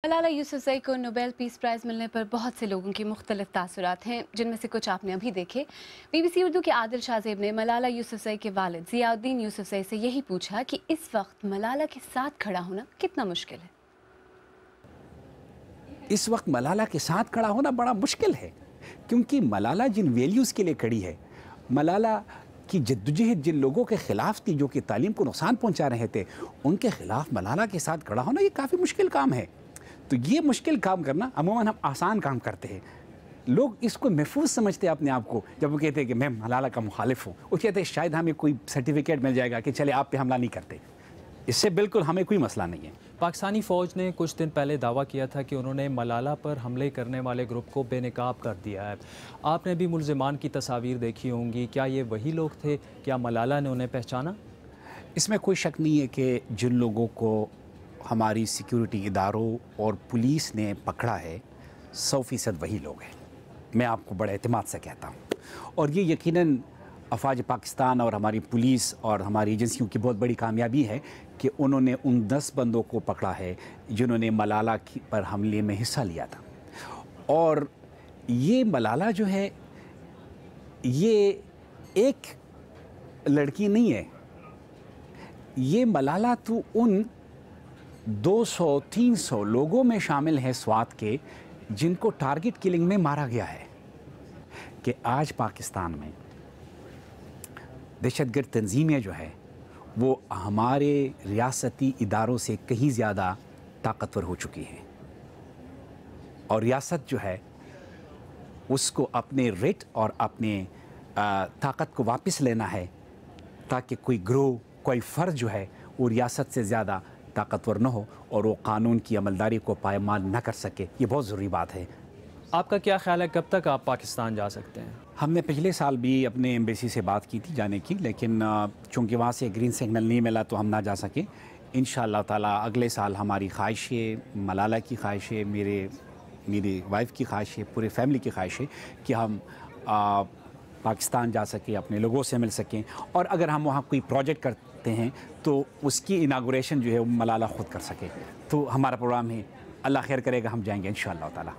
मलाला यूसुफ़ज़ई को Nobel peace prize मिलने पर बहुत से लोगों की मुख्तलिफ तासुरात हैं, जिनमें से कुछ आपने अभी देखे। BBC उर्दू के आदिल शाहज़ेब ने मलाला यूसुफ़ज़ई के वालिद ज़ियाउद्दीन यूसुफ़ज़ई से यही पूछा कि इस वक्त मलाला के साथ खड़ा होना कितना मुश्किल है। इस वक्त मलाला के साथ खड़ा होना बड़ा मुश्किल है, क्योंकि मलाला जिन वैल्यूज़ के लिए खड़ी है, मलाला की जद्दोजहद जिन लोगों के ख़िलाफ़ थी जो कि तालीम को नुकसान पहुंचा रहे थे, उनके ख़िलाफ़ मलाला के साथ खड़ा होना ये काफ़ी मुश्किल काम है। तो ये मुश्किल काम करना अमूमन हम आसान काम करते हैं। लोग इसको महफूज समझते हैं अपने आप को, जब वो कहते हैं कि मैं मलाला का मुखालिफ हूँ। वो कहते हैं शायद हमें कोई सर्टिफिकेट मिल जाएगा कि चले आप पे हमला नहीं करते। इससे बिल्कुल हमें कोई मसला नहीं है। पाकिस्तानी फ़ौज ने कुछ दिन पहले दावा किया था कि उन्होंने मलाला पर हमले करने वाले ग्रुप को बेनकाब कर दिया है। आपने भी मुल्ज़िमान की तस्वीर देखी होंगी, क्या ये वही लोग थे? क्या मलाला ने उन्हें पहचाना? इसमें कोई शक नहीं है कि जिन लोगों को हमारी सिक्योरिटी इदारों और पुलिस ने पकड़ा है, 100% वही लोग हैं। मैं आपको बड़े एतमाद से कहता हूँ, और ये यकीनन अफ़वाज पाकिस्तान और हमारी पुलिस और हमारी एजेंसियों की बहुत बड़ी कामयाबी है कि उन्होंने उन 10 बंदों को पकड़ा है जिन्होंने मलाला पर हमले में हिस्सा लिया था। और ये मलाला जो है, ये एक लड़की नहीं है। ये मलाला तो उन 200-300 लोगों में शामिल है स्वात के, जिनको टारगेट किलिंग में मारा गया है। कि आज पाकिस्तान में दहशतगर्द तंजीमें जो है वो हमारे रियासती इदारों से कहीं ज़्यादा ताकतवर हो चुकी हैं, और रियासत जो है उसको अपने रेट और अपने ताकत को वापस लेना है, ताकि कोई ग्रोह, कोई फ़र्द जो है वो रियासत से ज़्यादा ताकतवर न हो और वो कानून की अमलदारी को पायमाल न कर सके। ये बहुत ज़रूरी बात है। आपका क्या ख्याल है, कब तक आप पाकिस्तान जा सकते हैं? हमने पिछले साल भी अपने एम्बेसी से बात की थी जाने की, लेकिन चूँकि वहाँ से ग्रीन सिग्नल नहीं मिला तो हम ना जा सके। इंशाअल्लाह ताला अगले साल हमारी ख्वाहिश है, मलाला की ख्वाहिश है, मेरी वाइफ की ख्वाहिश है, पूरे फैमिली की ख्वाहिश है कि हम पाकिस्तान जा सकें, अपने लोगों से मिल सकें, और अगर हम वहाँ कोई प्रोजेक्ट करते हैं तो उसकी इनागुरेशन जो है वो मलाला ख़ुद कर सके। तो हमारा प्रोग्राम है, अल्लाह खैर करेगा, हम जाएंगे इंशाअल्लाह ताला।